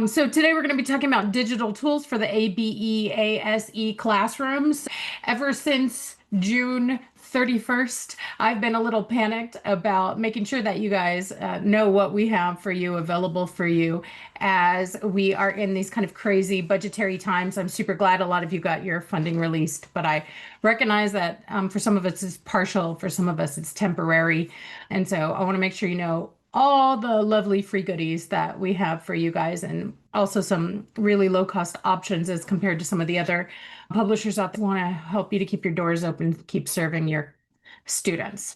So today we're going to be talking about digital tools for the ABEASE classrooms. Ever since June 31st, I've been a little panicked about making sure that you guys know what we have for you, available for you, as we are in these kind of crazy budgetary times. I'm super glad a lot of you got your funding released, but I recognize that for some of us it's partial, for some of us it's temporary. And so I want to make sure you know all the lovely free goodies that we have for you guys, and also some really low cost options as compared to some of the other publishers out there want to help you to keep your doors open, keep serving your students.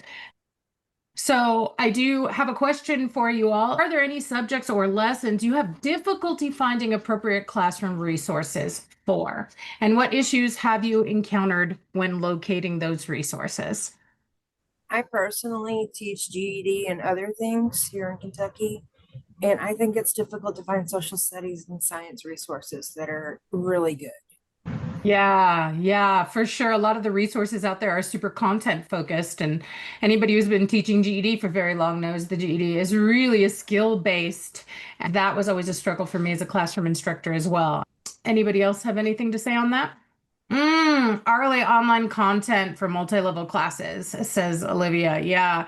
So I do have a question for you all. Are there any subjects or lessons you have difficulty finding appropriate classroom resources for? And what issues have you encountered when locating those resources? I personally teach GED and other things here in Kentucky, and I think it's difficult to find social studies and science resources that are really good. Yeah, for sure. A lot of the resources out there are super content focused, and anybody who's been teaching GED for very long knows the GED is really a skill based. And that was always a struggle for me as a classroom instructor as well. Anybody else have anything to say on that? Hourly online content for multi-level classes, says Olivia. Yeah,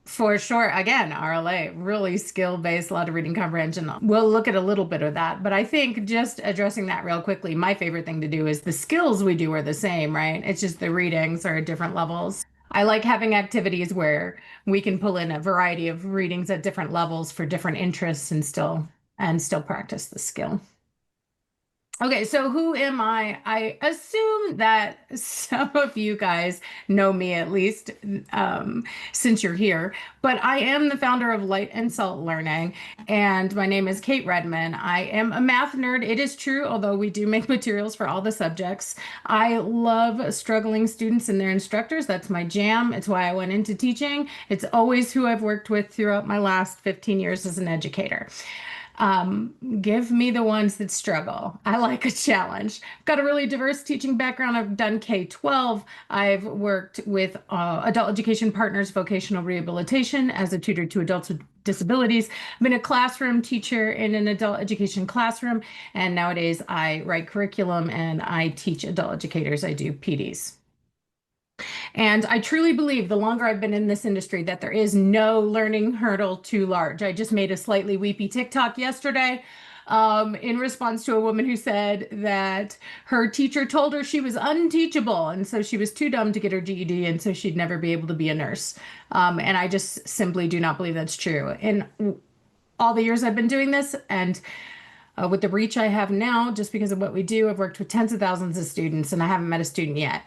for sure. Again, RLA, really skill-based, a lot of reading comprehension. We'll look at a little bit of that, but I think just addressing that real quickly, my favorite thing to do is the skills we do are the same, right? It's just the readings are at different levels. I like having activities where we can pull in a variety of readings at different levels for different interests and still practice the skill. Okay, so who am I? I assume that some of you guys know me at least since you're here, but I am the founder of Light and Salt Learning, and my name is Kate Redman. I am a math nerd. It is true, although we do make materials for all the subjects. I love struggling students and their instructors. That's my jam. It's why I went into teaching. It's always who I've worked with throughout my last 15 years as an educator. Give me the ones that struggle. I like a challenge. I've got a really diverse teaching background. I've done K-12. I've worked with adult education partners, vocational rehabilitation as a tutor to adults with disabilities. I've been a classroom teacher in an adult education classroom, and nowadays I write curriculum and I teach adult educators. I do PDs. And I truly believe the longer I've been in this industry that there is no learning hurdle too large. I just made a slightly weepy TikTok yesterday in response to a woman who said that her teacher told her she was unteachable. And so she was too dumb to get her GED. And so she'd never be able to be a nurse. And I just simply do not believe that's true. In all the years I've been doing this, and with the reach I have now, just because of what we do, I've worked with tens of thousands of students, and I haven't met a student yet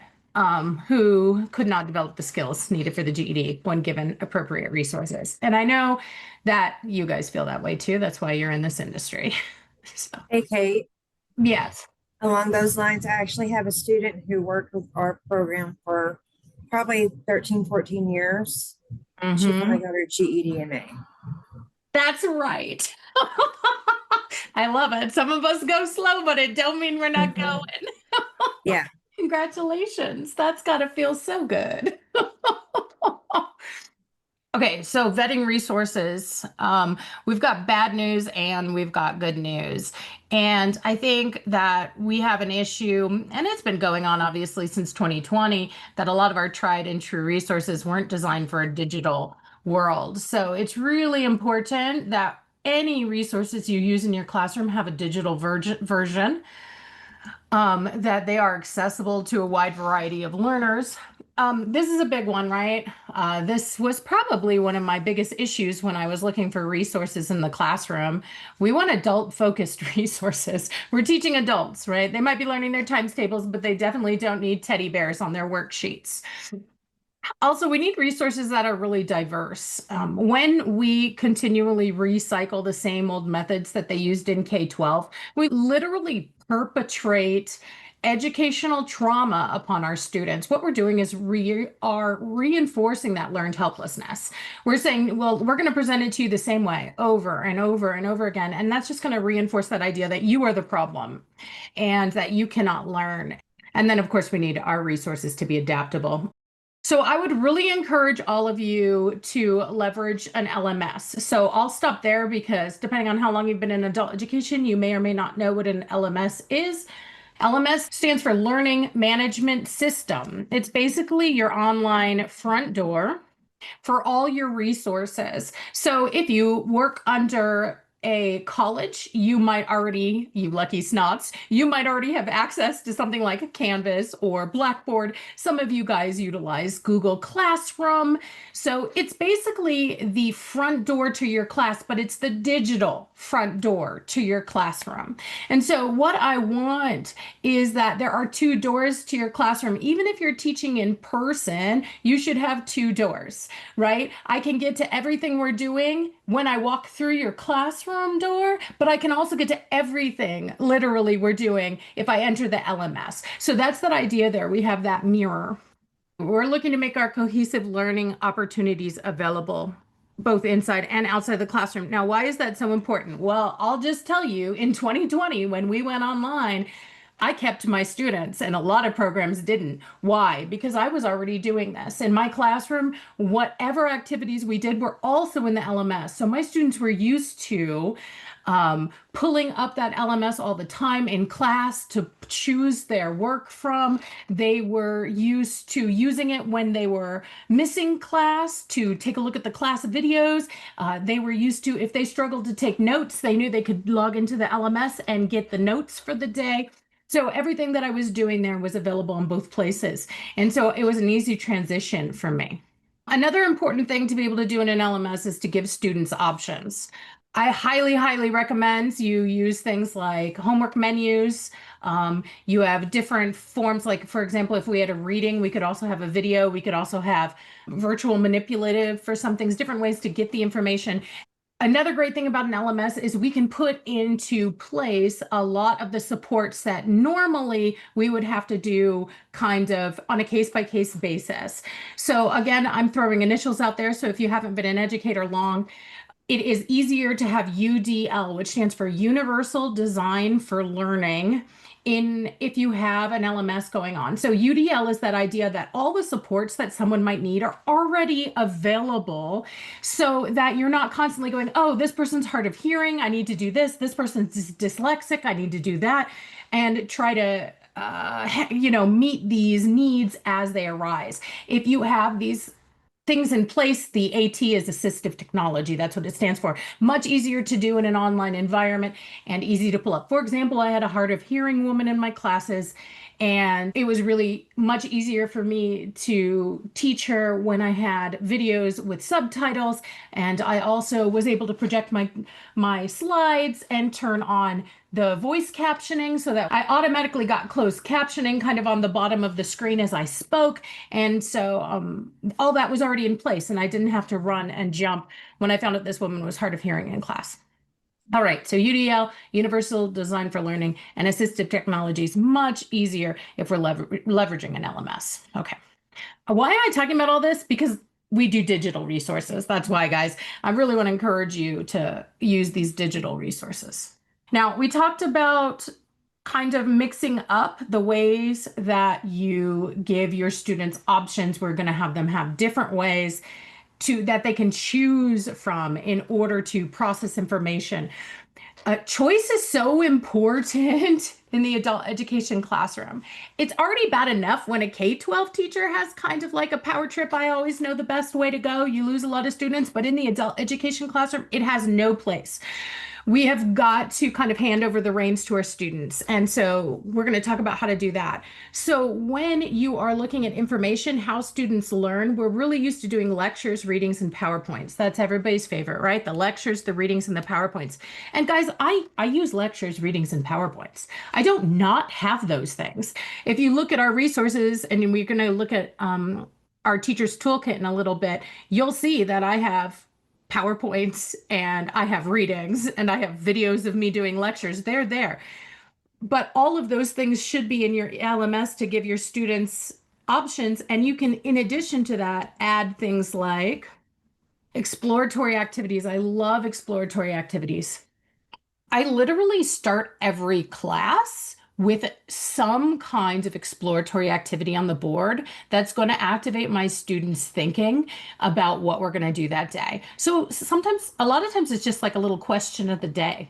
who could not develop the skills needed for the GED when given appropriate resources. And I know that you guys feel that way too. That's why you're in this industry. So, Hey, Kate, yes. along those lines, I actually have a student who worked with our program for probably 13, 14 years. She finally got her GED in May. That's right. I love it. Some of us go slow, but it don't mean we're not going. Yeah. Congratulations. That's got to feel so good. Okay, so vetting resources. We've got bad news and we've got good news. And I think that we have an issue, and it's been going on obviously since 2020, that a lot of our tried and true resources weren't designed for a digital world. So it's really important that any resources you use in your classroom have a digital version, that they are accessible to a wide variety of learners. This is a big one, right? This was probably one of my biggest issues when I was looking for resources in the classroom. We want adult-focused resources. We're teaching adults, right? They might be learning their times tables, but they definitely don't need teddy bears on their worksheets. Also, we need resources that are really diverse. When we continually recycle the same old methods that they used in K-12, we literally perpetrate educational trauma upon our students. What we're doing is we are reinforcing that learned helplessness. We're saying, well, we're going to present it to you the same way over and over and over again. And that's just going to reinforce that idea that you are the problem and that you cannot learn. And then, of course, we need our resources to be adaptable. So I would really encourage all of you to leverage an LMS. So I'll stop there because depending on how long you've been in adult education, you may or may not know what an LMS is. LMS stands for Learning Management System. It's basically your online front door for all your resources. So if you work under a college, you might already, you lucky snots, you might already have access to something like Canvas or Blackboard. Some of you guys utilize Google Classroom. So it's basically the front door to your class, but it's the digital front door to your classroom. And so what I want is that there are two doors to your classroom. Even if you're teaching in person, you should have two doors, right? I can get to everything we're doing when I walk through your classroom door, but I can also get to everything literally we're doing if I enter the LMS. So that's that idea there. We have that mirror. We're looking to make our cohesive learning opportunities available both inside and outside the classroom. Now, why is that so important? Well, I'll just tell you, in 2020, when we went online, I kept my students and a lot of programs didn't. Why? Because I was already doing this. In my classroom, whatever activities we did were also in the LMS. So my students were used to pulling up that LMS all the time in class to choose their work from. They were used to using it when they were missing class to take a look at the class videos. They were used to, if they struggled to take notes, they knew they could log into the LMS and get the notes for the day. So everything that I was doing there was available in both places. And so it was an easy transition for me. Another important thing to be able to do in an LMS is to give students options. I highly, highly recommend you use things like homework menus. You have different forms, like, for example, if we had a reading, we could also have a video. We could also have virtual manipulative for some things, different ways to get the information. Another great thing about an LMS is we can put into place a lot of the supports that normally we would have to do kind of on a case-by-case basis. So again, I'm throwing initials out there. So if you haven't been an educator long, it is easier to have UDL, which stands for Universal Design for Learning, if you have an LMS going on. So UDL is that idea that all the supports that someone might need are already available so that you're not constantly going, oh, this person's hard of hearing, I need to do this. This person's dyslexic, I need to do that. And try to meet these needs as they arise. If you have these things in place, the AT is assistive technology. That's what it stands for. Much easier to do in an online environment and easy to pull up. For example, I had a hard of hearing woman in my classes, and it was really much easier for me to teach her when I had videos with subtitles. And I also was able to project my slides and turn on the voice captioning so that I automatically got closed captioning kind of on the bottom of the screen as I spoke. And so all that was already in place, and I didn't have to run and jump when I found out this woman was hard of hearing in class. All right, so UDL, Universal Design for Learning, and assistive technology is much easier if we're leveraging an LMS. Okay. Why am I talking about all this? Because we do digital resources. That's why, guys. I really want to encourage you to use these digital resources. Now, we talked about kind of mixing up the ways that you give your students options. We're going to have them have different ways that they can choose from in order to process information. Choice is so important in the adult education classroom. It's already bad enough when a K-12 teacher has kind of like a power trip. I always know the best way to go. You lose a lot of students, but in the adult education classroom, it has no place. We have got to kind of hand over the reins to our students. And so we're going to talk about how to do that. So when you are looking at information, how students learn, we're really used to doing lectures, readings, and PowerPoints. That's everybody's favorite, right? The lectures, the readings, and the PowerPoints. And guys, I use lectures, readings, and PowerPoints. I don't not have those things. If you look at our resources, and we're going to look at our teacher's toolkit in a little bit, you'll see that I have PowerPoints and I have readings and I have videos of me doing lectures. They're there. But all of those things should be in your LMS to give your students options. And you can, in addition to that, add things like exploratory activities. I love exploratory activities. I literally start every class with some kinds of exploratory activity on the board that's going to activate my students' thinking about what we're going to do that day. So sometimes, a lot of times, it's just like a little question of the day.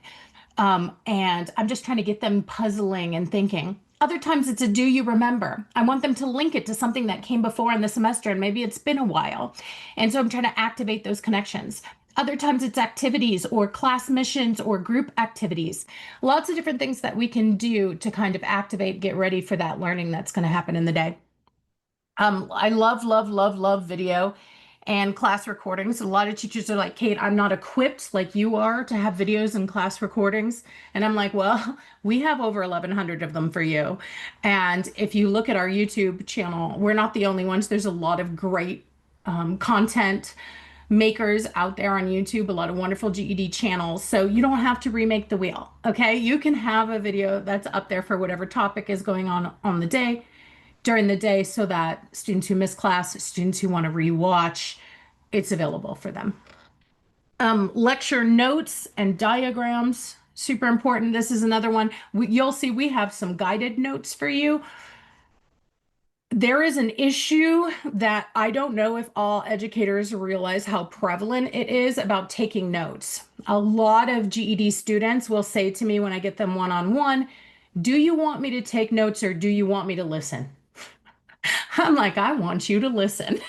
And I'm just trying to get them puzzling and thinking. Other times it's a do you remember? I want them to link it to something that came before in the semester and maybe it's been a while. And so I'm trying to activate those connections. Other times it's activities or class missions or group activities. Lots of different things that we can do to kind of activate, get ready for that learning that's going to happen in the day. I love, love, love, love video and class recordings. A lot of teachers are like, Kate, I'm not equipped like you are to have videos and class recordings. And I'm like, well, we have over 1,100 of them for you. And if you look at our YouTube channel, we're not the only ones. There's a lot of great content makers out there on YouTube, a lot of wonderful GED channels. So you don't have to remake the wheel. Okay. You can have a video that's up there for whatever topic is going on the day during the day so that students who miss class, students who want to rewatch, it's available for them. Lecture notes and diagrams, super important. This is another one. You'll see we have some guided notes for you. There is an issue that I don't know if all educators realize how prevalent it is about taking notes. A lot of GED students will say to me when I get them one-on-one, do you want me to take notes or do you want me to listen? I'm like, I want you to listen.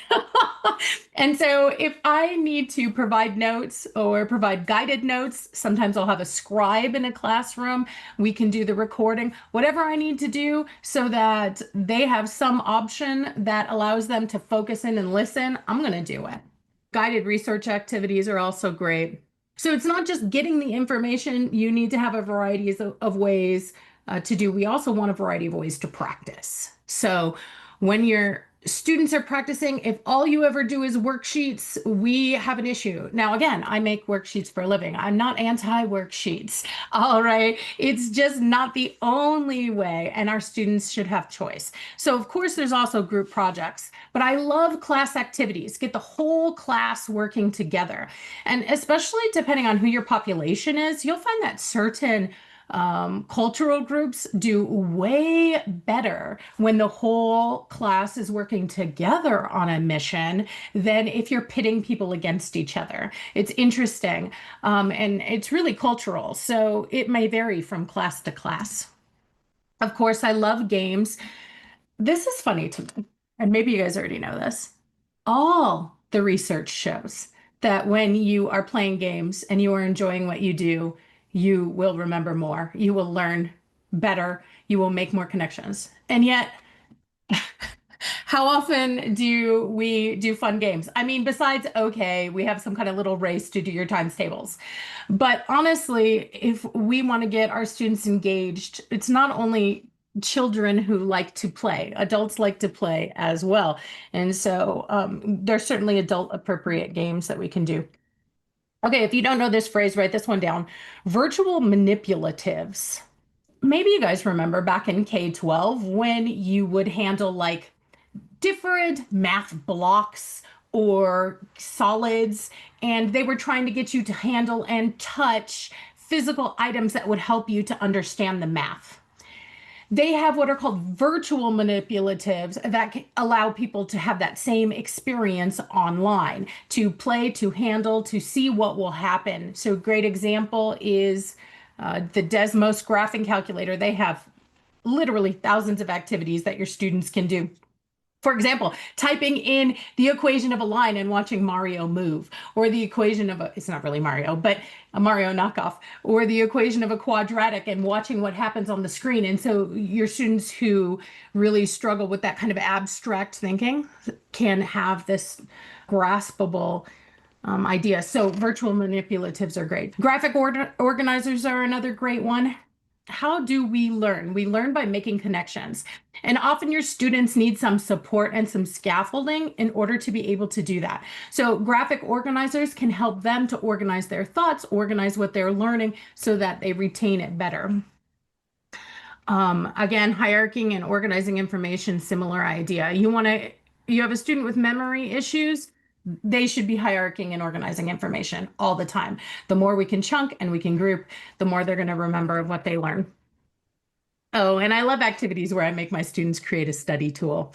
And so if I need to provide notes or provide guided notes, sometimes I'll have a scribe in a classroom. We can do the recording, whatever I need to do so that they have some option that allows them to focus in and listen, I'm going to do it. Guided research activities are also great. So it's not just getting the information, you need to have a variety of ways to do. We also want a variety of ways to practice. So when your students are practicing, if all you ever do is worksheets, we have an issue. Now, again, I make worksheets for a living. I'm not anti-worksheets. All right. It's just not the only way, and our students should have choice. So, of course, there's also group projects, but I love class activities. Get the whole class working together. And especially depending on who your population is, you'll find that certain cultural groups do way better when the whole class is working together on a mission than if you're pitting people against each other. It's interesting, and it's really cultural, so it may vary from class to class. Of course, I love games. This is funny to me, and maybe you guys already know this. All the research shows that when you are playing games and you are enjoying what you do, you will remember more, you will learn better, you will make more connections. And yet, how often do we do fun games? I mean, besides, okay, we have some kind of little race to do your times tables. But honestly, if we want to get our students engaged, it's not only children who like to play, adults like to play as well. And so there's certainly adult appropriate games that we can do. Okay, if you don't know this phrase, write this one down. Virtual manipulatives. Maybe you guys remember back in K-12 when you would handle like different math blocks or solids, and they were trying to get you to handle and touch physical items that would help you to understand the math. They have what are called virtual manipulatives that allow people to have that same experience online, to play, to handle, to see what will happen. So, great example is the Desmos graphing calculator. They have literally thousands of activities that your students can do. For example, typing in the equation of a line and watching Mario move, or the equation of it's not really Mario, but a Mario knockoff, or the equation of a quadratic and watching what happens on the screen. And so your students who really struggle with that kind of abstract thinking can have this graspable idea. So virtual manipulatives are great. Graphic organizers are another great one. How do we learn? We learn by making connections. And often your students need some support and some scaffolding in order to be able to do that. So graphic organizers can help them to organize their thoughts, organize what they're learning so that they retain it better. Again, hierarchying and organizing information, similar idea. You have a student with memory issues, they should be hierarchying and organizing information all the time. The more we can chunk and we can group, the more they're going to remember what they learn. Oh, and I love activities where I make my students create a study tool.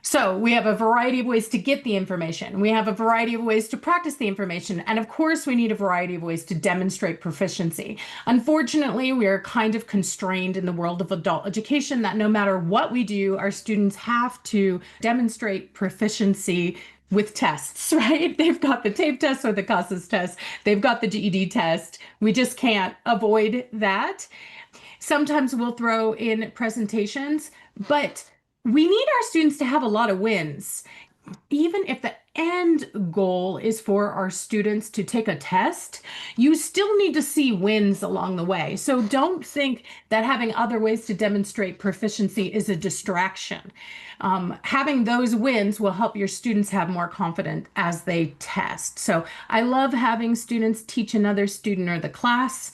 So we have a variety of ways to get the information. We have a variety of ways to practice the information. And of course, we need a variety of ways to demonstrate proficiency. Unfortunately, we are kind of constrained in the world of adult education that no matter what we do, our students have to demonstrate proficiency with tests, right? They've got the TAPE test or the CASAS test. They've got the GED test. We just can't avoid that. Sometimes we'll throw in presentations, but we need our students to have a lot of wins. Even if the end goal is for our students to take a test, you still need to see wins along the way. So don't think that having other ways to demonstrate proficiency is a distraction. Having those wins will help your students have more confidence as they test. So I love having students teach another student or the class.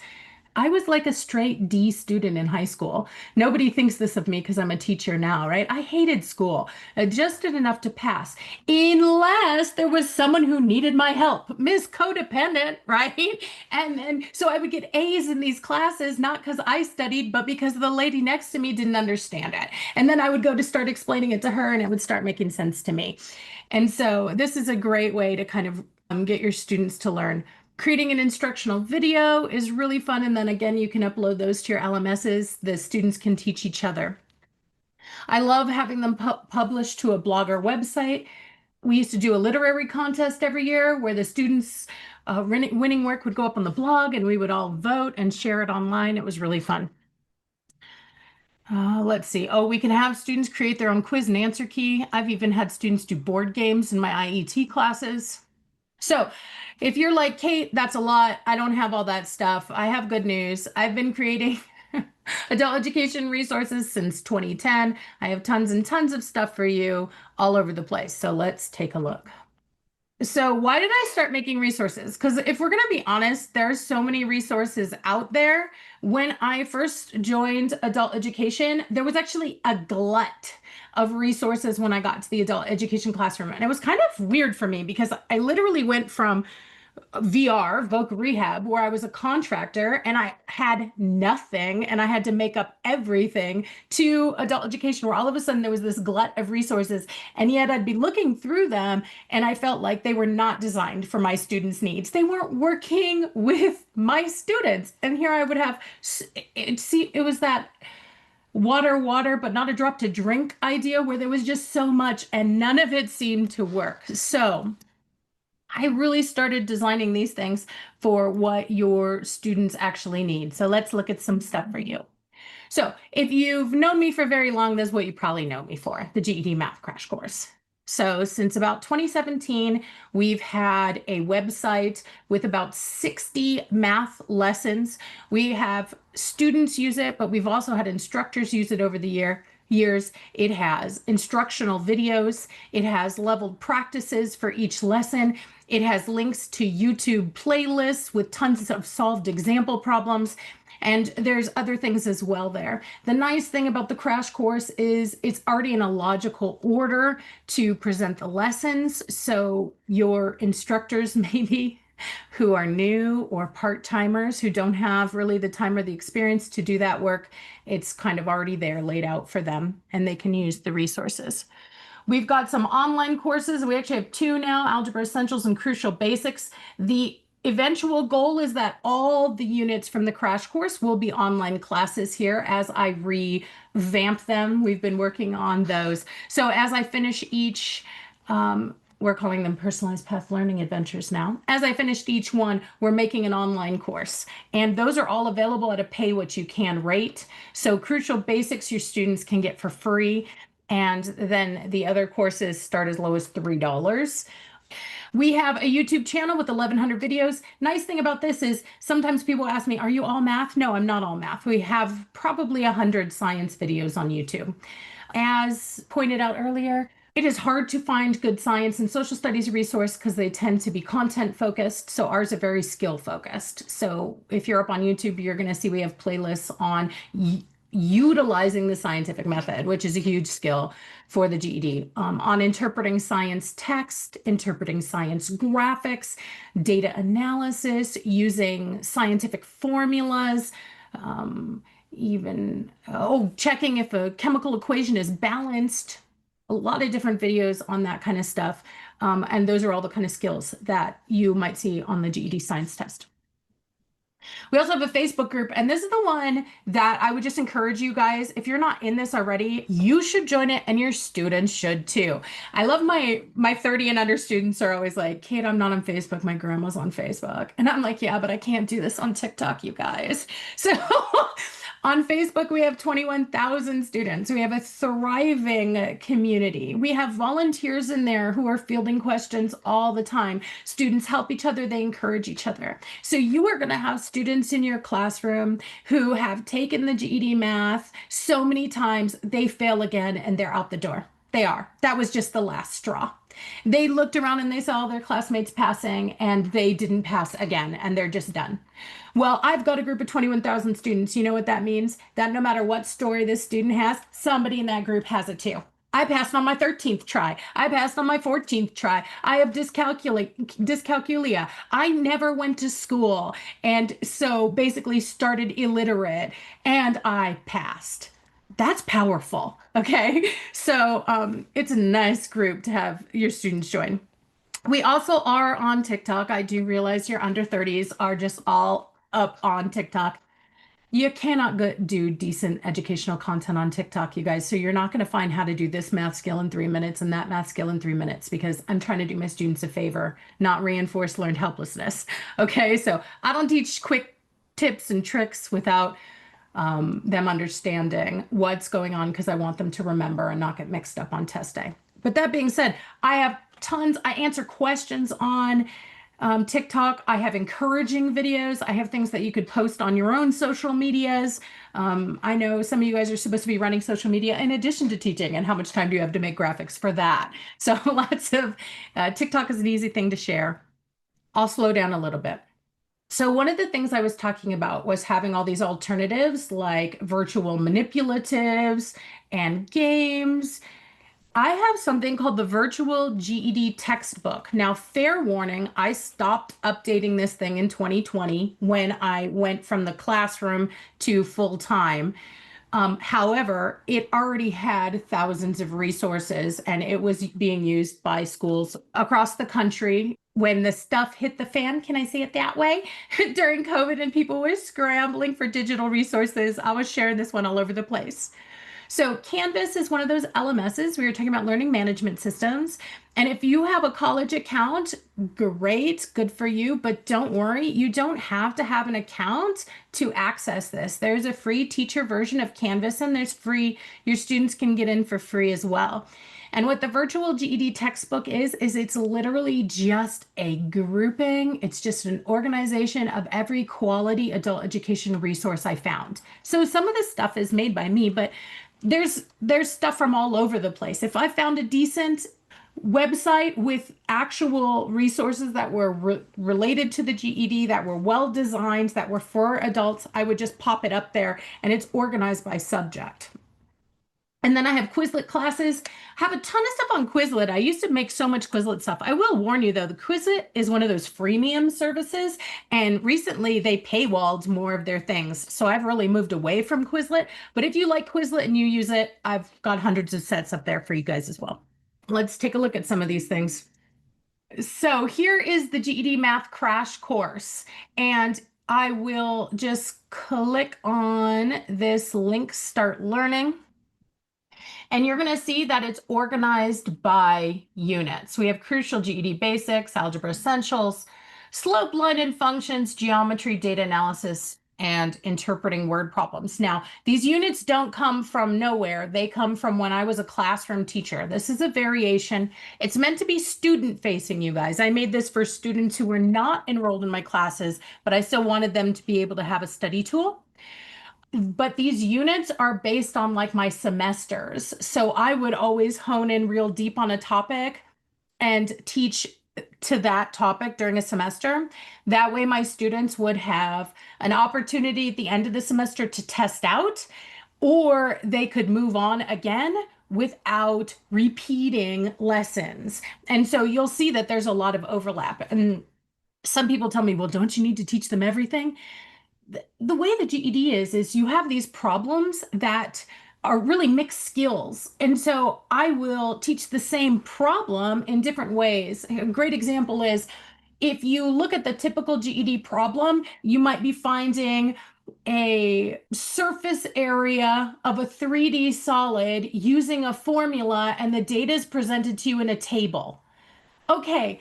I was like a straight D student in high school. Nobody thinks this of me because I'm a teacher now, right? I hated school. I just did enough to pass, unless there was someone who needed my help. Miss Codependent, right? And so I would get A's in these classes, not because I studied, but because the lady next to me didn't understand it. And then I would go to start explaining it to her and it would start making sense to me. And so this is a great way to kind of get your students to learn. Creating an instructional video is really fun. And then again, you can upload those to your LMSs. The students can teach each other. I love having them published to a blog or website. We used to do a literary contest every year where the students' winning work would go up on the blog and we would all vote and share it online. It was really fun. Let's see. Oh, we can have students create their own quiz and answer key. I've even had students do board games in my IET classes. So if you're like, Kate, that's a lot. I don't have all that stuff. I have good news. I've been creating adult education resources since 2010. I have tons and tons of stuff for you all over the place. So let's take a look. So why did I start making resources? Because if we're going to be honest, there's so many resources out there. When I first joined adult education, there was actually a glut of resources when I got to the adult education classroom. And it was kind of weird for me because I literally went from VR, voc rehab, where I was a contractor and I had nothing and I had to make up everything, to adult education, where all of a sudden there was this glut of resources. And yet I'd be looking through them and I felt like they were not designed for my students' needs. They weren't working with my students. And here I would have, it was that water, but not a drop to drink idea where there was just so much and none of it seemed to work. So I really started designing these things for what your students actually need. So let's look at some stuff for you. So if you've known me for very long, this is what you probably know me for, the GED Math Crash Course. So since about 2017, we've had a website with about 60 math lessons. We have students use it, but we've also had instructors use it over the years. It has instructional videos. It has leveled practices for each lesson. It has links to YouTube playlists with tons of solved example problems. And there's other things as well there. The nice thing about the crash course is it's already in a logical order to present the lessons. So your instructors maybe who are new or part-timers who don't have really the time or the experience to do that work, it's kind of already there laid out for them and they can use the resources. We've got some online courses. We actually have two now, Algebra Essentials and Crucial Basics. The eventual goal is that all the units from the crash course will be online classes here as I revamp them. We've been working on those. So as I finish each, we're calling them personalized path learning adventures now. As I finished each one, we're making an online course. And those are all available at a pay what you can rate. So Crucial Basics, your students can get for free. And then the other courses start as low as $3. We have a YouTube channel with 1,100 videos. Nice thing about this is sometimes people ask me, are you all math? No, I'm not all math. We have probably 100 science videos on YouTube. As pointed out earlier, it is hard to find good science and social studies resource because they tend to be content focused. So ours are very skill focused. So if you're up on YouTube, you're going to see we have playlists on utilizing the scientific method, which is a huge skill for the GED, on interpreting science text, interpreting science graphics, data analysis, using scientific formulas, even, oh, checking if a chemical equation is balanced. A lot of different videos on that kind of stuff. And those are all the kind of skills that you might see on the GED science test. We also have a Facebook group, and this is the one that I would just encourage you guys, if you're not in this already, you should join it and your students should too. I love my 30 and under students are always like, Kate, I'm not on Facebook. My grandma's on Facebook. And I'm like, yeah, but I can't do this on TikTok, you guys. So on Facebook, we have 21,000 students. We have a thriving community. We have volunteers in there who are fielding questions all the time. Students help each other, they encourage each other. So you are going to have students in your classroom who have taken the GED math so many times, they fail again and they're out the door. They are. That was just the last straw. They looked around and they saw their classmates passing and they didn't pass again and they're just done. Well, I've got a group of 21,000 students. You know what that means? That no matter what story this student has, somebody in that group has it too. I passed on my 13th try. I passed on my 14th try. I have dyscalculia. I never went to school and so basically started illiterate and I passed. That's powerful. Okay. So it's a nice group to have your students join. We also are on TikTok. I do realize your under 30s are just all up on TikTok. You cannot do decent educational content on TikTok, you guys. So you're not going to find how to do this math skill in 3 minutes and that math skill in 3 minutes because I'm trying to do my students a favor, not reinforce learned helplessness. Okay. So I don't teach quick tips and tricks without them understanding what's going on because I want them to remember and not get mixed up on test day. But that being said, I have tons, I answer questions on TikTok. I have encouraging videos. I have things that you could post on your own social medias. I know some of you guys are supposed to be running social media in addition to teaching, and how much time do you have to make graphics for that? So lots of TikTok is an easy thing to share. I'll slow down a little bit. So one of the things I was talking about was having all these alternatives like virtual manipulatives and games. I have something called the virtual GED textbook. Now, fair warning, I stopped updating this thing in 2020 when I went from the classroom to full time. However, it already had thousands of resources and it was being used by schools across the country. When the stuff hit the fan, can I say it that way? During COVID and people were scrambling for digital resources, I was sharing this one all over the place. So Canvas is one of those LMSs. We were talking about learning management systems. And if you have a college account, great, good for you. But don't worry, you don't have to have an account to access this. There's a free teacher version of Canvas and there's free, your students can get in for free as well. And what the virtual GED textbook is it's literally just a grouping. It's just an organization of every quality adult education resource I found. So some of this stuff is made by me, but there's stuff from all over the place. If I found a decent website with actual resources that were related to the GED, that were well designed, that were for adults, I would just pop it up there and it's organized by subject. And then I have Quizlet classes. I have a ton of stuff on Quizlet. I used to make so much Quizlet stuff. I will warn you though, the Quizlet is one of those freemium services. And recently they paywalled more of their things. So I've really moved away from Quizlet. But if you like Quizlet and you use it, I've got hundreds of sets up there for you guys as well. Let's take a look at some of these things. So here is the GED Math Crash Course. And I will just click on this link, Start Learning. And you're going to see that it's organized by units. We have Crucial GED Basics, Algebra Essentials, Slope, Line, and Functions, Geometry, Data Analysis, and Interpreting Word Problems. Now, these units don't come from nowhere. They come from when I was a classroom teacher. This is a variation. It's meant to be student-facing, you guys. I made this for students who were not enrolled in my classes, but I still wanted them to be able to have a study tool. But these units are based on like my semesters. So I would always hone in real deep on a topic and teach to that topic during a semester. That way my students would have an opportunity at the end of the semester to test out, or they could move on again without repeating lessons. And so you'll see that there's a lot of overlap. And some people tell me, well, don't you need to teach them everything? the way the GED is you have these problems that are really mixed skills. And so I will teach the same problem in different ways. A great example is if you look at the typical GED problem, you might be finding a surface area of a 3D solid using a formula, and the data is presented to you in a table. Okay,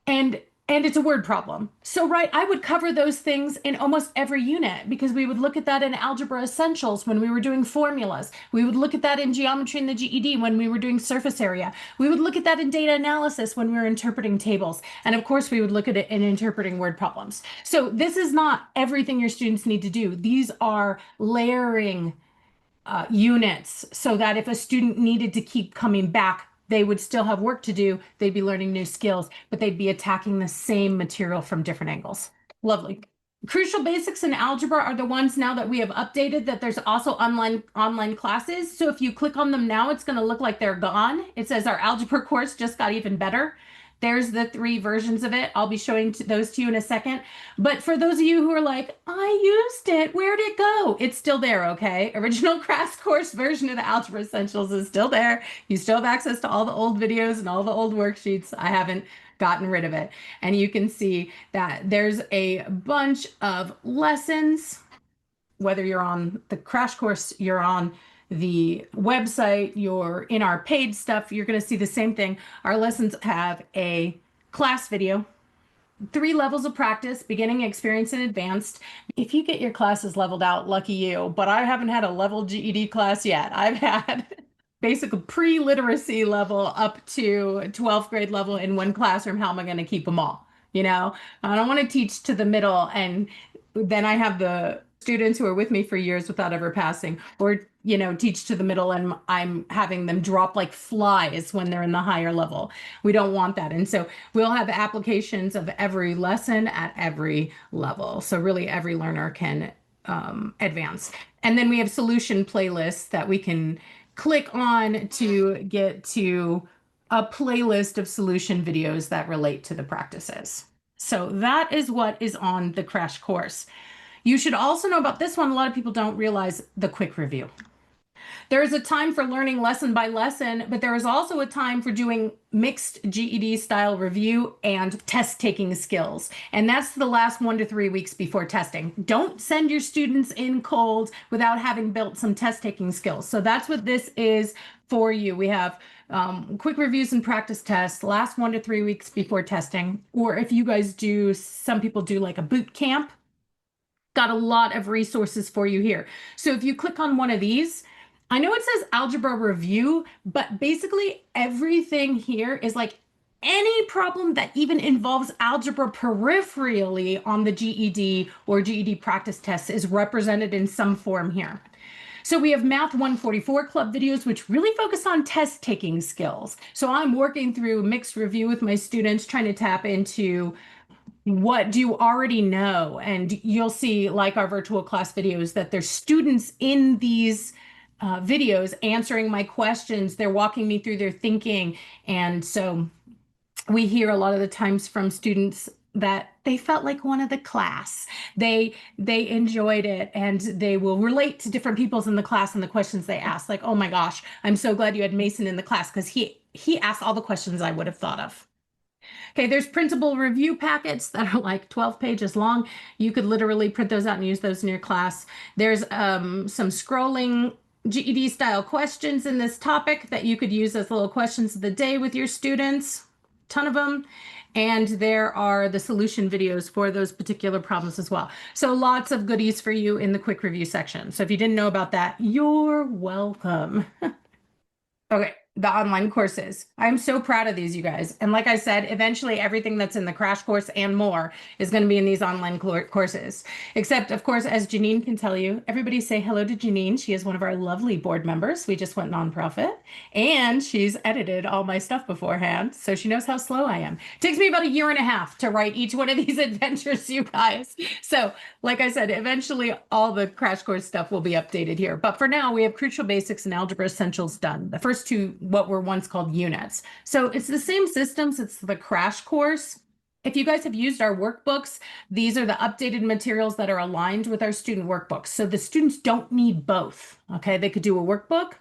and it's a word problem. So right, I would cover those things in almost every unit because we would look at that in algebra essentials when we were doing formulas. We would look at that in geometry in the GED when we were doing surface area. We would look at that in data analysis when we were interpreting tables. And of course, we would look at it in interpreting word problems. So this is not everything your students need to do. These are layering units so that if a student needed to keep coming back, they would still have work to do. They'd be learning new skills, but they'd be attacking the same material from different angles. Lovely. Crucial basics in algebra are the ones now that we have updated that there's also online classes. So if you click on them now, it's going to look like they're gone. It says our algebra course just got even better. There's the 3 versions of it. I'll be showing those to you in a second. But for those of you who are like, I used it, where'd it go? It's still there, okay? Original crash course version of the Algebra Essentials is still there. You still have access to all the old videos and all the old worksheets. I haven't gotten rid of it. And you can see that there's a bunch of lessons, whether you're on the crash course, you're on the website, you're in our paid stuff, you're going to see the same thing. Our lessons have a class video, 3 levels of practice, beginning, experienced, and advanced. If you get your classes leveled out, lucky you, but I haven't had a level GED class yet. I've had basic pre-literacy level up to 12th grade level in one classroom. How am I going to keep them all? You know, I don't want to teach to the middle and then I have the students who are with me for years without ever passing, or teach to the middle and I'm having them drop like flies when they're in the higher level. We don't want that. And so we'll have applications of every lesson at every level. So really every learner can advance. And then we have solution playlists that we can click on to get to a playlist of solution videos that relate to the practices. So that is what is on the crash course. You should also know about this one. A lot of people don't realize the quick review. There is a time for learning lesson by lesson, but there is also a time for doing mixed GED style review and test taking skills. And that's the last 1 to 3 weeks before testing. Don't send your students in cold without having built some test taking skills. So that's what this is for you. We have quick reviews and practice tests last 1 to 3 weeks before testing. Or if you guys do, some people do like a boot camp, got a lot of resources for you here. So if you click on one of these, I know it says algebra review, but basically everything here is like any problem that even involves algebra peripherally on the GED or GED practice tests is represented in some form here. So we have Math 144 Club videos, which really focus on test taking skills. So I'm working through mixed review with my students, trying to tap into what do you already know? And you'll see, like our virtual class videos, that there's students in these videos answering my questions. They're walking me through their thinking. And so we hear a lot of the times from students that they felt like one of the class. They enjoyed it, and they will relate to different people's in the class and the questions they ask. Like, oh my gosh, I'm so glad you had Mason in the class because he asked all the questions I would have thought of. Okay, there's printable review packets that are like 12 pages long. You could literally print those out and use those in your class. There's some scrolling GED style questions in this topic that you could use as little questions of the day with your students, ton of them. And there are the solution videos for those particular problems as well. So lots of goodies for you in the quick review section. So if you didn't know about that, you're welcome. Okay, the online courses. I'm so proud of these, you guys. And like I said, eventually everything that's in the crash course and more is going to be in these online courses. Except, of course, as Janine can tell you, everybody say hello to Janine. She is one of our lovely board members. We just went nonprofit, and she's edited all my stuff beforehand, so she knows how slow I am. It takes me about 1.5 years to write each one of these adventures, you guys. So, like I said, eventually all the crash course stuff will be updated here. But for now, we have Crucial Basics and Algebra Essentials done. The first 2, what were once called units. So it's the same systems. It's the crash course. If you guys have used our workbooks, these are the updated materials that are aligned with our student workbooks. So the students don't need both. Okay, they could do a workbook,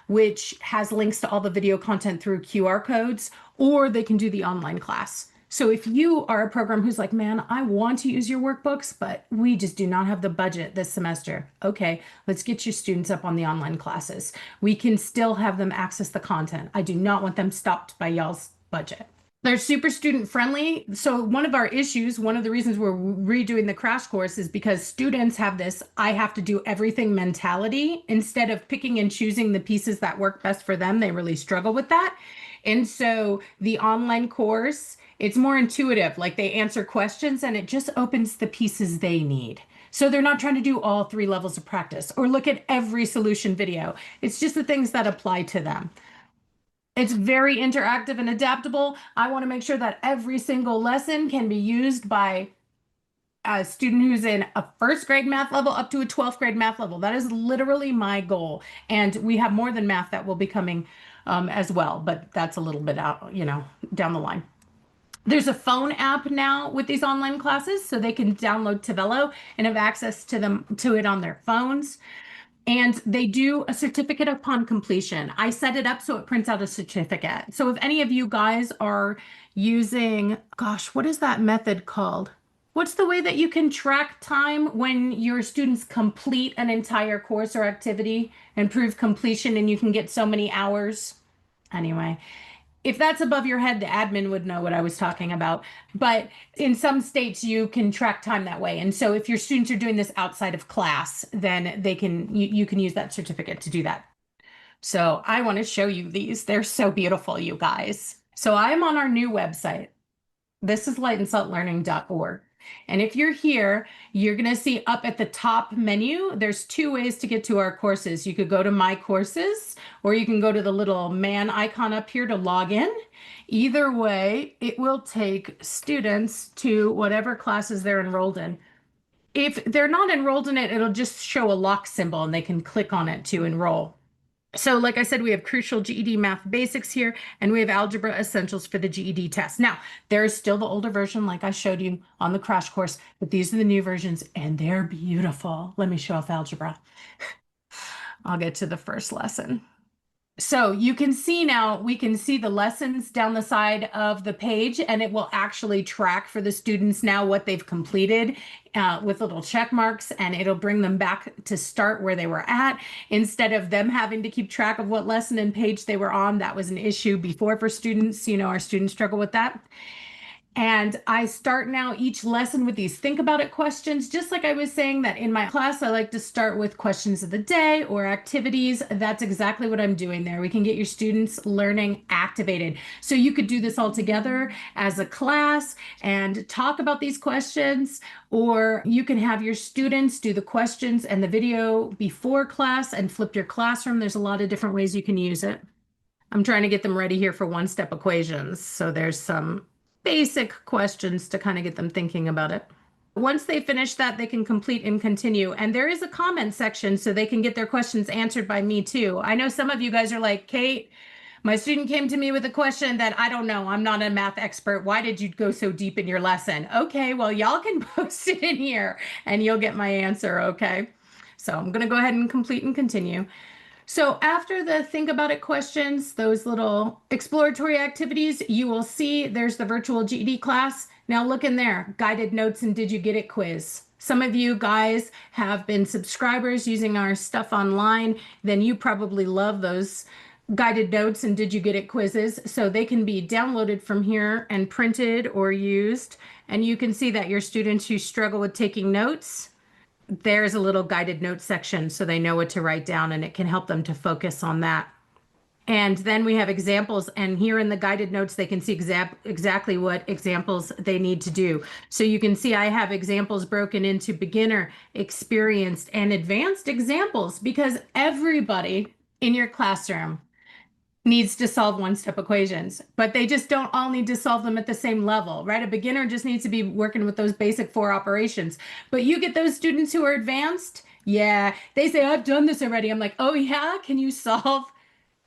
which has links to all the video content through QR codes, or they can do the online class. So if you are a program who's like, man, I want to use your workbooks, but we just do not have the budget this semester. Okay, let's get your students up on the online classes. We can still have them access the content. I do not want them stopped by y'all's budget. They're super student friendly. So one of our issues, one of the reasons we're redoing the crash course is because students have this I have to do everything mentality. Instead of picking and choosing the pieces that work best for them, they really struggle with that. And so the online course, it's more intuitive, like they answer questions and it just opens the pieces they need. So they're not trying to do all 3 levels of practice or look at every solution video. It's just the things that apply to them. It's very interactive and adaptable. I want to make sure that every single lesson can be used by a student who's in a first grade math level up to a 12th grade math level. That is literally my goal. And we have more than math that will be coming as well, but that's a little bit out, down the line. There's a phone app now with these online classes, so they can download Tabello and have access to it on their phones. And they do a certificate upon completion. I set it up so it prints out a certificate. So if any of you guys are using, gosh, what is that method called? What's the way that you can track time when your students complete an entire course or activity and prove completion and you can get so many hours? Anyway, if that's above your head, the admin would know what I was talking about. But in some states, you can track time that way. And so if your students are doing this outside of class, then you can use that certificate to do that. So I want to show you these. They're so beautiful, you guys. So I'm on our new website. This is lightandsaltlearning.org. And if you're here, you're going to see up at the top menu, there's 2 ways to get to our courses. You could go to My Courses, or you can go to the little man icon up here to log in. Either way, it will take students to whatever classes they're enrolled in. If they're not enrolled in it, it'll just show a lock symbol and they can click on it to enroll. So like I said, we have crucial GED math basics here, and we have algebra essentials for the GED test. Now, there's still the older version like I showed you on the crash course, but these are the new versions and they're beautiful. Let me show off algebra. I'll get to the first lesson. So you can see now, we can see the lessons down the side of the page, and it will actually track for the students now what they've completed with little check marks, and it'll bring them back to start where they were at instead of them having to keep track of what lesson and page they were on. That was an issue before for students. Our students struggle with that. And I start now each lesson with these think about it questions. Just like I was saying that in my class, I like to start with questions of the day or activities. That's exactly what I'm doing there. We can get your students learning activated. So you could do this all together as a class and talk about these questions, or you can have your students do the questions and the video before class and flip your classroom. There's a lot of different ways you can use it. I'm trying to get them ready here for one-step equations. So there's some basic questions to kind of get them thinking about it. Once they finish that, they can complete and continue. And there is a comment section so they can get their questions answered by me too. I know some of you guys are like, Kate, my student came to me with a question that I don't know. I'm not a math expert. Why did you go so deep in your lesson? Okay, well, y'all can post it in here and you'll get my answer, okay? So I'm going to go ahead and complete and continue. So after the think about it questions, those little exploratory activities, you will see there's the virtual GED class. Now look in there, guided notes and did you get it quiz. Some of you guys have been subscribers using our stuff online. Then you probably love those guided notes and did you get it quizzes. So they can be downloaded from here and printed or used. And you can see that your students who struggle with taking notes, there's a little guided notes section so they know what to write down and it can help them to focus on that. And then we have examples, and here in the guided notes, they can see exactly what examples they need to do. So you can see I have examples broken into beginner, experienced, and advanced examples because everybody in your classroom needs to solve one-step equations, but they just don't all need to solve them at the same level, right? A beginner just needs to be working with those basic 4 operations, but you get those students who are advanced. Yeah, they say, I've done this already. I'm like, oh yeah, can you solve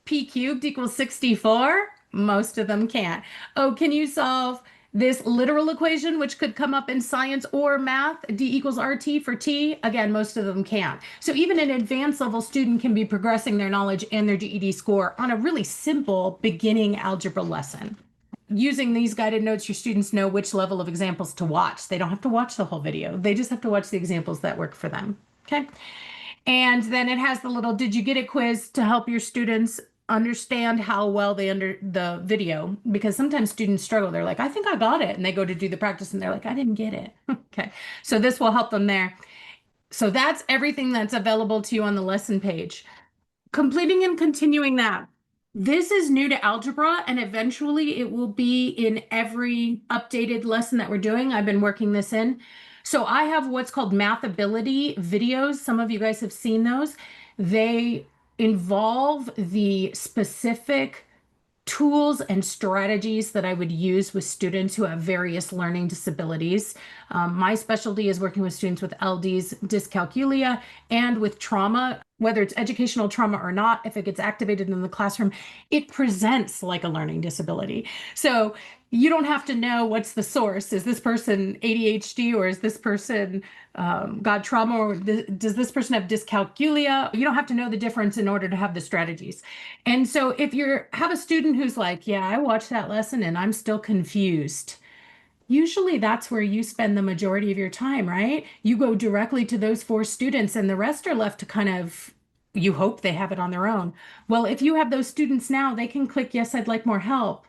p cubed equals 64? Most of them can't. Oh, can you solve This literal equation, which could come up in science or math, D equals RT for T, again, most of them can't. So even an advanced level student can be progressing their knowledge and their GED score on a really simple beginning algebra lesson. Using these guided notes, your students know which level of examples to watch. They don't have to watch the whole video. They just have to watch the examples that work for them. Okay. And then it has the little "Did you get it" quiz to help your students understand how well they under the video, because sometimes students struggle. They're like, I think I got it. And they go to do the practice and they're like, I didn't get it. Okay. So this will help them there. So that's everything that's available to you on the lesson page. Completing and continuing that. This is new to algebra, and eventually it will be in every updated lesson that we're doing. I've been working this in. So I have what's called math ability videos. Some of you guys have seen those. They involve the specific tools and strategies that I would use with students who have various learning disabilities. My specialty is working with students with LDs, dyscalculia, and with trauma, whether it's educational trauma or not. If it gets activated in the classroom, it presents like a learning disability. So you don't have to know what's the source. Is this person ADHD, or is this person got trauma, or does this person have dyscalculia? You don't have to know the difference in order to have the strategies. And so if you have a student who's like, yeah, I watched that lesson and I'm still confused, usually that's where you spend the majority of your time, right? You go directly to those 4 students and the rest are left to kind of, you hope they have it on their own. Well, if you have those students now, they can click, yes, I'd like more help.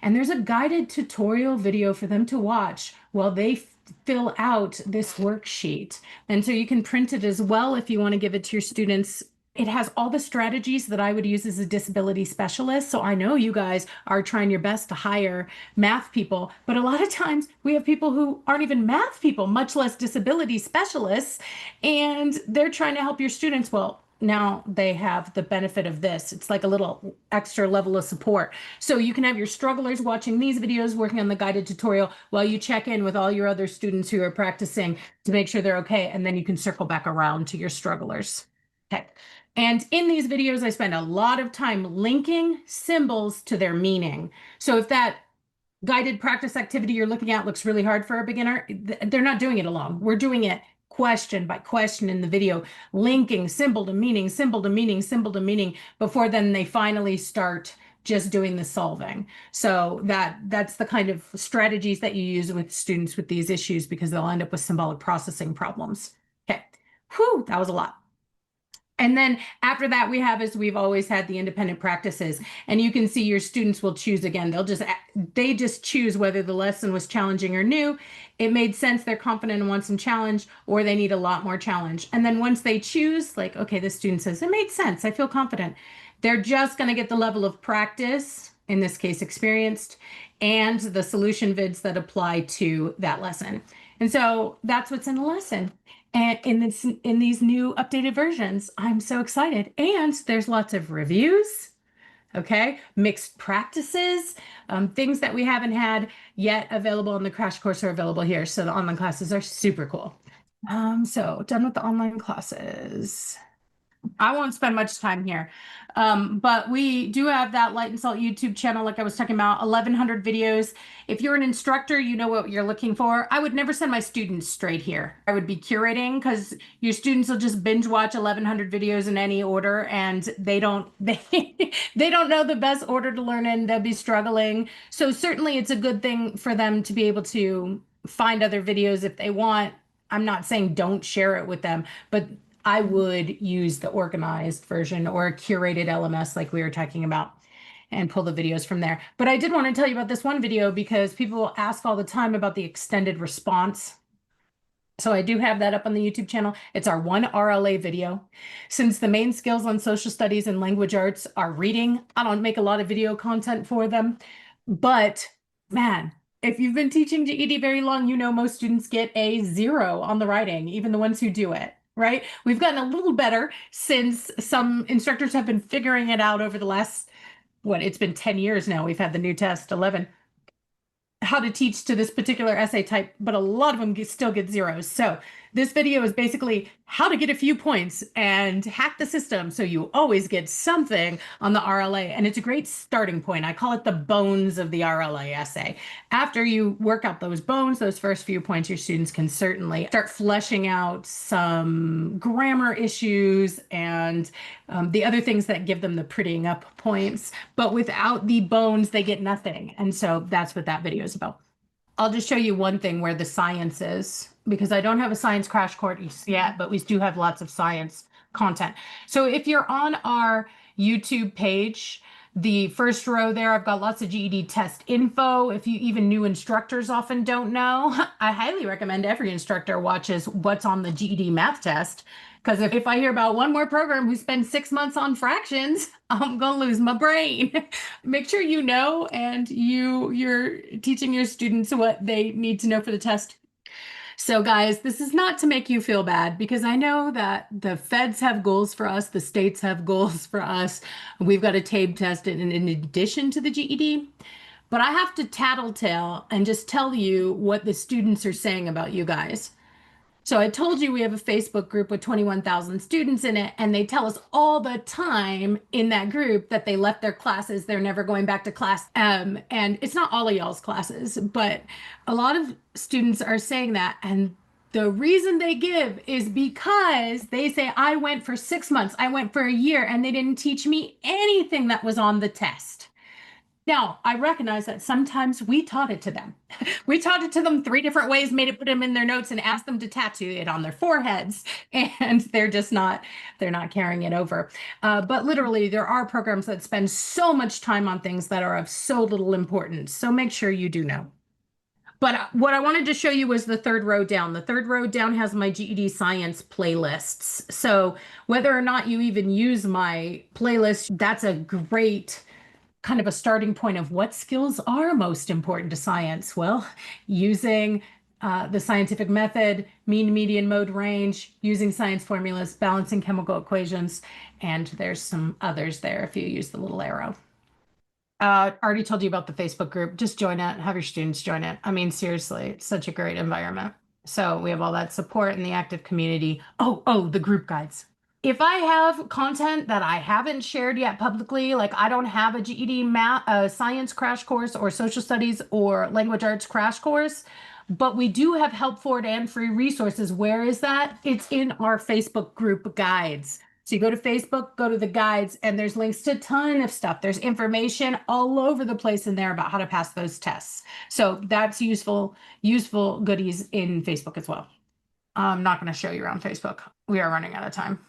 And there's a guided tutorial video for them to watch while they fill out this worksheet. And so you can print it as well if you want to give it to your students. It has all the strategies that I would use as a disability specialist. So I know you guys are trying your best to hire math people, but a lot of times we have people who aren't even math people, much less disability specialists, and they're trying to help your students. Well, now they have the benefit of this. It's like a little extra level of support. So you can have your strugglers watching these videos, working on the guided tutorial while you check in with all your other students who are practicing to make sure they're okay. And then you can circle back around to your strugglers. Okay. And in these videos, I spend a lot of time linking symbols to their meaning. So if that guided practice activity you're looking at looks really hard for a beginner, they're not doing it alone. We're doing it question by question in the video, linking symbol to meaning, symbol to meaning, symbol to meaning, before then they finally start just doing the solving. So that's the kind of strategies that you use with students with these issues, because they'll end up with symbolic processing problems. Okay, whew, that was a lot. And then after that, we have, as we've always had, the independent practices. And you can see your students will choose again. They just choose whether the lesson was challenging or new. It made sense, they're confident and want some challenge, or they need a lot more challenge. And then once they choose, like, okay, the student says, it made sense, I feel confident. They're just going to get the level of practice, in this case, experienced, and the solution vids that apply to that lesson. And so that's what's in the lesson. And in these new updated versions, I'm so excited. And there's lots of reviews, okay? Mixed practices, things that we haven't had yet available in the crash course are available here. So the online classes are super cool. So done with the online classes. I won't spend much time here, but we do have that Light and Salt YouTube channel, like I was talking about, 1,100 videos. If you're an instructor, you know what you're looking for. I would never send my students straight here. I would be curating, because your students will just binge watch 1,100 videos in any order, and they don't know the best order to learn in. They'll be struggling. So certainly it's a good thing for them to be able to find other videos if they want. I'm not saying don't share it with them, but I would use the organized version or a curated LMS like we were talking about, and pull the videos from there. But I did want to tell you about this one video, because people will ask all the time about the extended response. So I do have that up on the YouTube channel. It's our one RLA video. Since the main skills on social studies and language arts are reading, I don't make a lot of video content for them. But man, if you've been teaching GED very long, you know most students get a 0 on the writing, even the ones who do it. Right? We've gotten a little better since some instructors have been figuring it out over the last, it's been 10 years now. We've had the new test, 11, how to teach to this particular essay type, but a lot of them still get 0s. So This video is basically how to get a few points and hack the system so you always get something on the RLA. And it's a great starting point. I call it the bones of the RLA essay. After you work out those bones, those first few points, your students can certainly start fleshing out some grammar issues and the other things that give them the prettying up points. But without the bones, they get nothing. And so that's what that video is about. I'll just show you one thing where the science is, because I don't have a science crash course yet, but we do have lots of science content. So if you're on our YouTube page, the first row there, I've got lots of GED test info. If you even new instructors often don't know, I highly recommend every instructor watches what's on the GED math test. Because if I hear about one more program who spends 6 months on fractions, I'm going to lose my brain. Make sure you know and you're teaching your students what they need to know for the test. So guys, this is not to make you feel bad because I know that the feds have goals for us, the states have goals for us. We've got a TABE test in addition to the GED. But I have to tattletale and just tell you what the students are saying about you guys. So I told you we have a Facebook group with 21,000 students in it, and they tell us all the time in that group that they left their classes, they're never going back to class. And it's not all of y'all's classes, but a lot of students are saying that. And the reason they give is because they say, I went for 6 months, I went for a year, and they didn't teach me anything that was on the test. Now, I recognize that sometimes we taught it to them. We taught it to them 3 different ways, made it put them in their notes and asked them to tattoo it on their foreheads. And they're not carrying it over. But literally, there are programs that spend so much time on things that are of so little importance. So make sure you do know. But what I wanted to show you was the third row down. The third row down has my GED science playlists. So whether or not you even use my playlist, that's a great kind of a starting point of what skills are most important to science. Well, using the scientific method, mean, median, mode, range, using science formulas, balancing chemical equations, and there's some others there if you use the little arrow. Already told you about the Facebook group. Just join it, have your students join it. I mean, seriously, it's such a great environment. So we have all that support in the active community. Oh, the group guides. If I have content that I haven't shared yet publicly, like I don't have a GED math, science crash course or social studies or language arts crash course, but we do have help for it and free resources. Where is that? It's in our Facebook group guides. So you go to Facebook, go to the guides, and there's links to a ton of stuff. There's information all over the place in there about how to pass those tests. So that's useful goodies in Facebook as well. I'm not going to show you around Facebook. We are running out of time.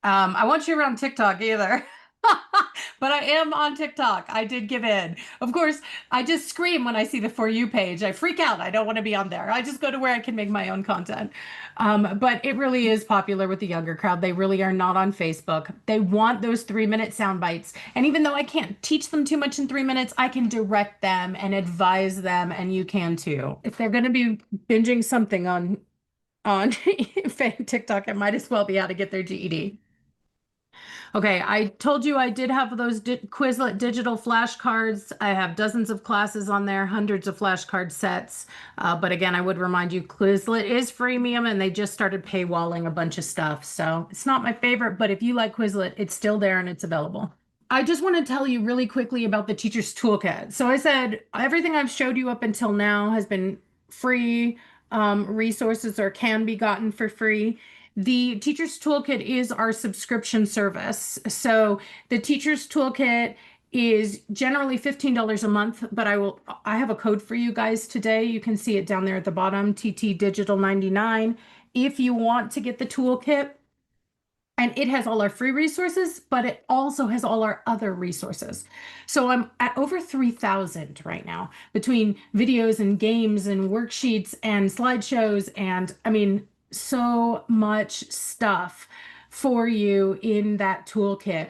I want you around TikTok either. But I am on TikTok. I did give in. Of course, I just scream when I see the For You page. I freak out. I don't want to be on there. I just go to where I can make my own content. But it really is popular with the younger crowd. They really are not on Facebook. They want those 3-minute sound bites. And even though I can't teach them too much in 3 minutes, I can direct them and advise them, and you can too. If they're going to be binging something on TikTok, it might as well be how to get their GED. Okay, I told you I did have those Quizlet digital flashcards. I have dozens of classes on there, hundreds of flashcard sets. But again, I would remind you, Quizlet is freemium and they just started paywalling a bunch of stuff. So it's not my favorite, but if you like Quizlet, it's still there and it's available. I just want to tell you really quickly about the Teacher's Toolkit. So I said everything I've showed you up until now has been free resources or can be gotten for free. The Teacher's Toolkit is our subscription service. So the Teacher's Toolkit is generally $15 a month, but I have a code for you guys today. You can see it down there at the bottom, TT Digital 99. If you want to get the toolkit, and it has all our free resources, but it also has all our other resources. So I'm at over 3,000 right now between videos and games and worksheets and slideshows. And I mean, so much stuff for you in that toolkit.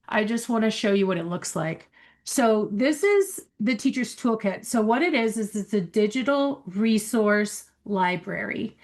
I just want to show you what it looks like. So this is the Teacher's Toolkit. So what it is it's a digital resource library.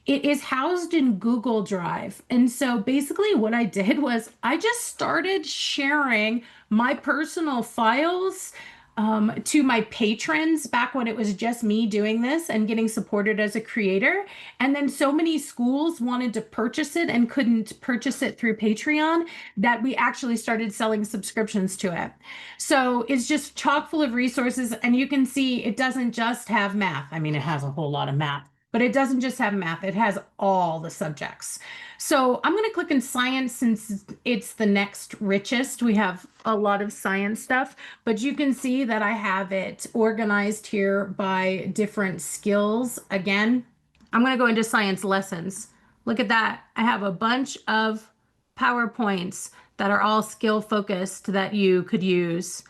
It is housed in Google Drive. And so basically what I did was I just started sharing my personal files to my patrons back when it was just me doing this and getting supported as a creator. And then so many schools wanted to purchase it and couldn't purchase it through Patreon that we actually started selling subscriptions to it. So it's just chock full of resources. And you can see it doesn't just have math. I mean, it has a whole lot of math, but it doesn't just have math, it has all the subjects. So I'm going to click in science since it's the next richest. We have a lot of science stuff, but you can see that I have it organized here by different skills. Again, I'm going to go into science lessons. Look at that. I have a bunch of PowerPoints that are all skill focused that you could use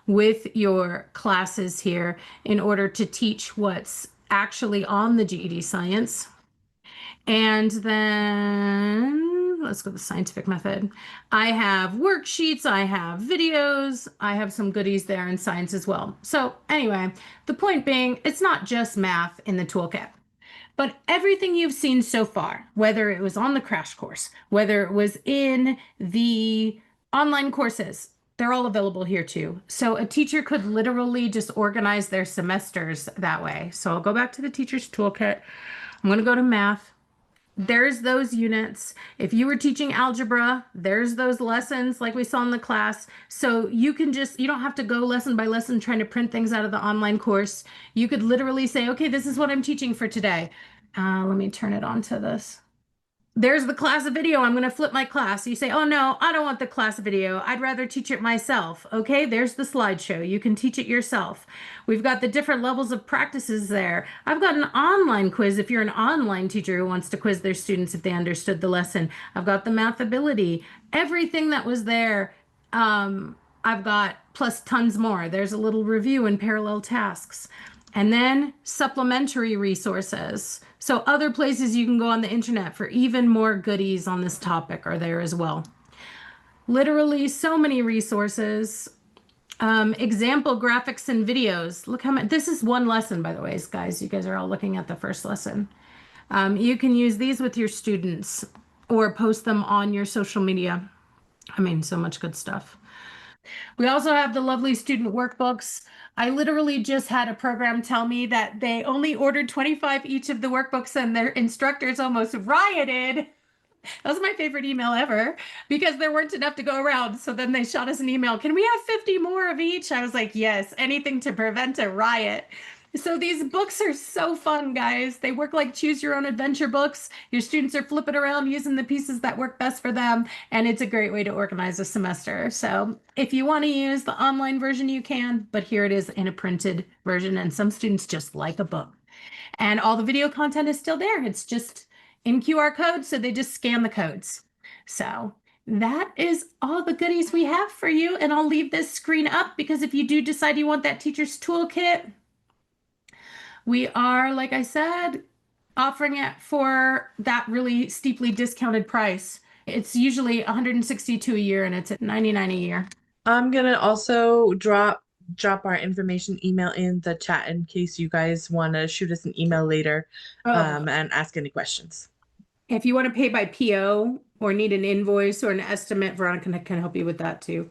with your classes here in order to teach what's actually on the GED science. And then let's go to the scientific method. I have worksheets, I have videos, I have some goodies there in science as well. So anyway, the point being, it's not just math in the toolkit, but everything you've seen so far, whether it was on the crash course, whether it was in the online courses, they're all available here too. So a teacher could literally just organize their semesters that way. So I'll go back to the teacher's toolkit. I'm going to go to math. There's those units. If you were teaching algebra, there's those lessons like we saw in the class. So you can just, you don't have to go lesson by lesson trying to print things out of the online course. You could literally say, okay, this is what I'm teaching for today. Let me turn it on to this. There's the class video. I'm going to flip my class. You say, oh no, I don't want the class video. I'd rather teach it myself. Okay, there's the slideshow. You can teach it yourself. We've got the different levels of practices there. I've got an online quiz if you're an online teacher who wants to quiz their students if they understood the lesson. I've got the math ability. Everything that was there, I've got plus tons more. There's a little review and parallel tasks. And then supplementary resources. So other places you can go on the internet for even more goodies on this topic are there as well. Literally so many resources. Example graphics and videos. Look how much, this is one lesson, by the way, guys. You guys are all looking at the first lesson. You can use these with your students or post them on your social media. I mean, so much good stuff. We also have the lovely student workbooks. I literally just had a program tell me that they only ordered 25 each of the workbooks and their instructors almost rioted. That was my favorite email ever because there weren't enough to go around. So then they shot us an email. Can we have 50 more of each? I was like, yes, anything to prevent a riot. So these books are so fun, guys. They work like choose your own adventure books. Your students are flipping around using the pieces that work best for them. And it's a great way to organize a semester. So if you want to use the online version, you can, but here it is in a printed version. And some students just like a book. And all the video content is still there. It's just in QR codes. So they just scan the codes. So that is all the goodies we have for you. And I'll leave this screen up because if you do decide you want that teacher's toolkit, we are, like I said, offering it for that really steeply discounted price. It's usually $162 a year and it's at $99 a year. I'm gonna also drop our information email in the chat in case you guys want to shoot us an email later and ask any questions. If you want to pay by PO or need an invoice or an estimate, Veronica can help you with that too.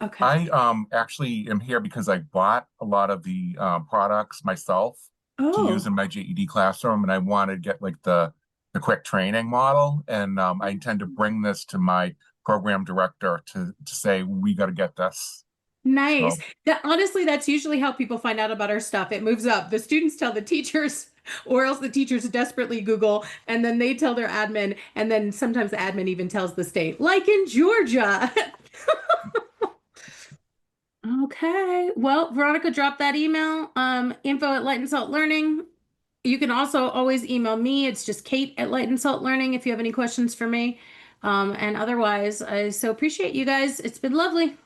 Okay. I actually am here because I bought a lot of the products myself to use in my GED classroom, and I want to get like the quick training model. And I intend to bring this to my program director to say we got to get this. Nice. So, Honestly, that's usually how people find out about our stuff. It moves up. The students tell the teachers, or else the teachers desperately Google, and then they tell their admin, and then sometimes the admin even tells the state, like in Georgia. Okay. Well, Veronica dropped that email, info at Light and Salt Learning. You can also always email me. It's just Kate at Light and Salt Learning if you have any questions for me. And otherwise, I so appreciate you guys. It's been lovely.